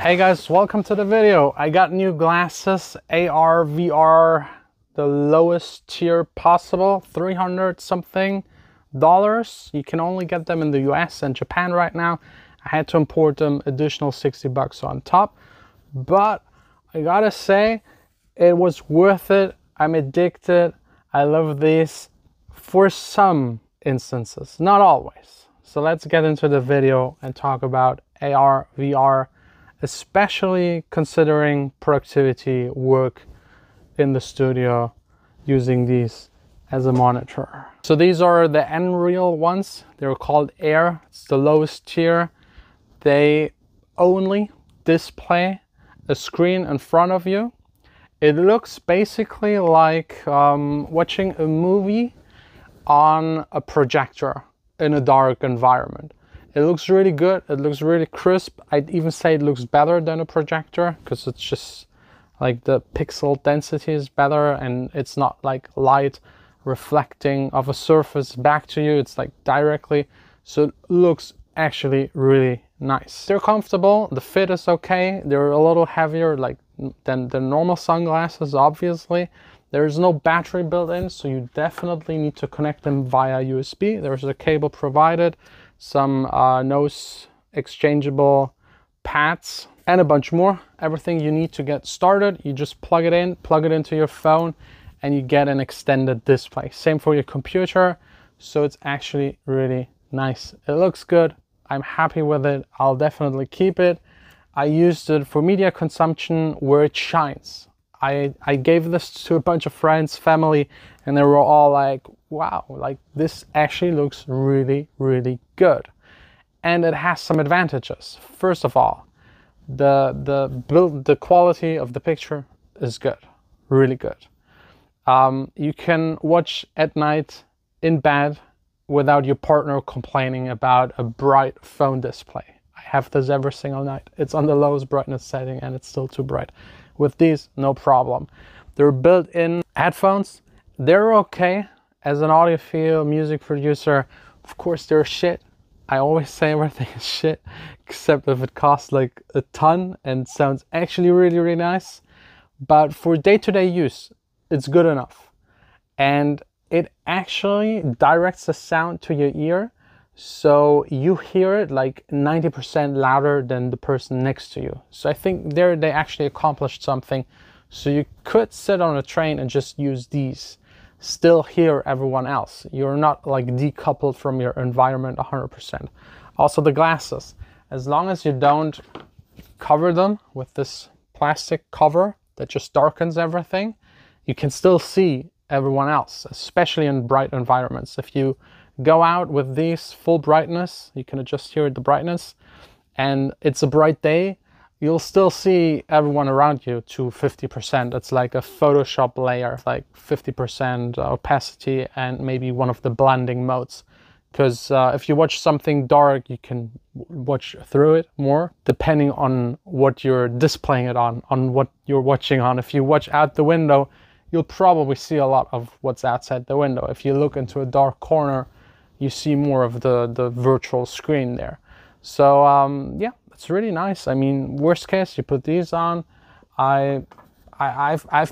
Hey guys, welcome to the video. I got new glasses, AR, VR, the lowest tier possible, 300 something dollars. You can only get them in the US and Japan right now. I had to import them, additional 60 bucks on top. But I gotta say, it was worth it. I'm addicted. I love these for some instances, not always. So let's get into the video and talk about AR, VR, especially considering productivity work in the studio using these as a monitor. So these are the Nreal ones. They're called Air. It's the lowest tier. They only display a screen in front of you. It looks basically like watching a movie on a projector in a dark environment. It looks really good. It looks really crisp. I'd even say it looks better than a projector because it's just like the pixel density is better and it's not like light reflecting off a surface back to you. It's like directly. So it looks actually really nice. They're comfortable. The fit is okay. They're a little heavier than the normal sunglasses, obviously. There's no battery built in, so you definitely need to connect them via USB. There's a cable provided, some nose exchangeable pads, and a bunch more. Everything you need to get started. You just plug it in, plug it into your phone, and you get an extended display. Same for your computer, so it's actually really nice. It looks good. I'm happy with it. I'll definitely keep it. I used it for media consumption where it shines. I gave this to a bunch of friends, family, and they were all like, wow, like this actually looks really, really good. And it has some advantages. First of all, the quality of the picture is good, really good. You can watch at night in bed without your partner complaining about a bright phone display. I have this every single night. It's on the lowest brightness setting and it's still too bright. With these, no problem. They're built-in headphones. They're okay. As an audiophile music producer, of course they're shit. I always say everything is shit, except if it costs like a ton and sounds actually really, really nice. But for day-to-day use, it's good enough. And it actually directs the sound to your ear, so you hear it like 90% louder than the person next to you. So I think there they actually accomplished something. So you could sit on a train and just use these, still hear everyone else. You're not like decoupled from your environment 100%. Also the glasses, as long as you don't cover them with this plastic cover that just darkens everything, you can still see everyone else, especially in bright environments. If you go out with these full brightness, you can adjust here the brightness, and it's a bright day, you'll still see everyone around you to 50%. It's like a Photoshop layer, like 50% opacity and maybe one of the blending modes. Because if you watch something dark, you can watch through it more, depending on what you're displaying it on what you're watching on. If you watch out the window, you'll probably see a lot of what's outside the window. If you look into a dark corner, you see more of the virtual screen there. So yeah, it's really nice. I mean, worst case, you put these on. I've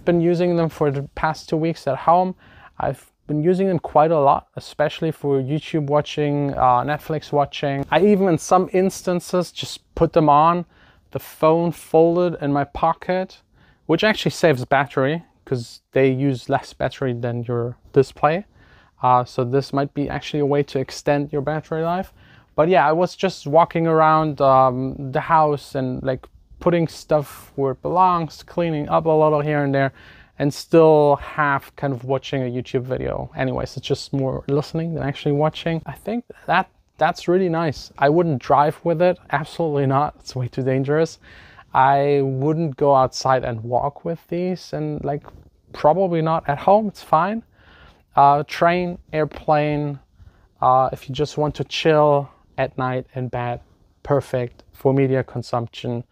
been using them for the past 2 weeks at home. I've been using them quite a lot, especially for YouTube watching, Netflix watching. I even in some instances just put them on, the phone folded in my pocket, which actually saves battery because they use less battery than your display. So this might be actually a way to extend your battery life. But yeah, I was just walking around the house and like putting stuff where it belongs, cleaning up a little here and there, and still half kind of watching a YouTube video. Anyways, it's just more listening than actually watching. I think that's really nice. I wouldn't drive with it, absolutely not. It's way too dangerous. I wouldn't go outside and walk with these, and like probably not at home, it's fine. Train, airplane, if you just want to chill at night in bed, perfect. For media consumption,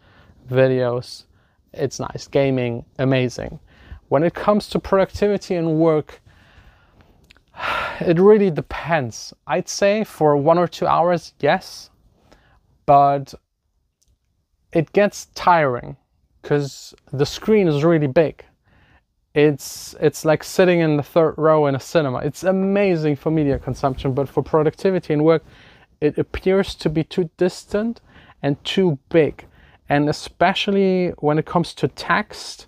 videos, it's nice. Gaming, amazing. When it comes to productivity and work, it really depends. I'd say for 1 or 2 hours, yes, but it gets tiring because the screen is really big. It's like sitting in the third row in a cinema. It's amazing for media consumption, but for productivity and work, it appears to be too distant and too big. And especially when it comes to text,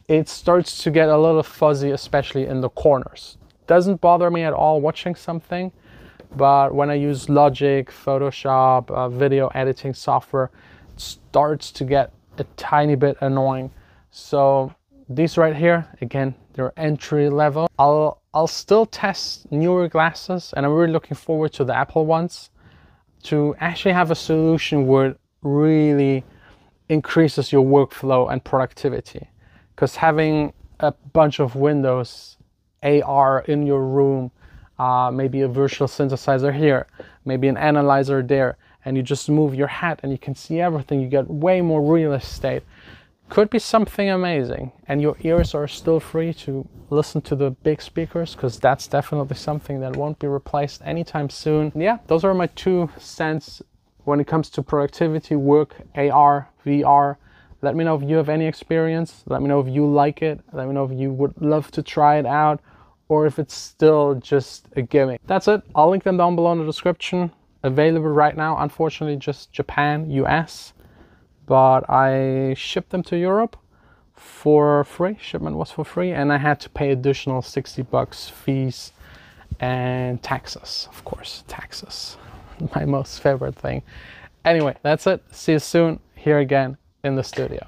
it starts to get a little fuzzy, especially in the corners. Doesn't bother me at all watching something, but when I use Logic, Photoshop, video editing software, it starts to get a tiny bit annoying. So these right here, again, they're entry level. I'll still test newer glasses, and I'm really looking forward to the Apple ones to actually have a solution where it really increases your workflow and productivity. Because having a bunch of windows, AR in your room, maybe a virtual synthesizer here, maybe an analyzer there, and you just move your head and you can see everything, you get way more real estate. Could be something amazing, and your ears are still free to listen to the big speakers, because that's definitely something that won't be replaced anytime soon. Yeah, those are my 2 cents when it comes to productivity, work, AR, VR. Let me know if you have any experience. Let me know if you like it. Let me know if you would love to try it out, or if it's still just a gimmick. That's it. I'll link them down below in the description. Available right now, unfortunately, just Japan, US. But I shipped them to Europe for free. Shipment was for free, and I had to pay additional 60 bucks fees and taxes, of course, taxes. My most favorite thing. Anyway, that's it. See you soon here again in the studio.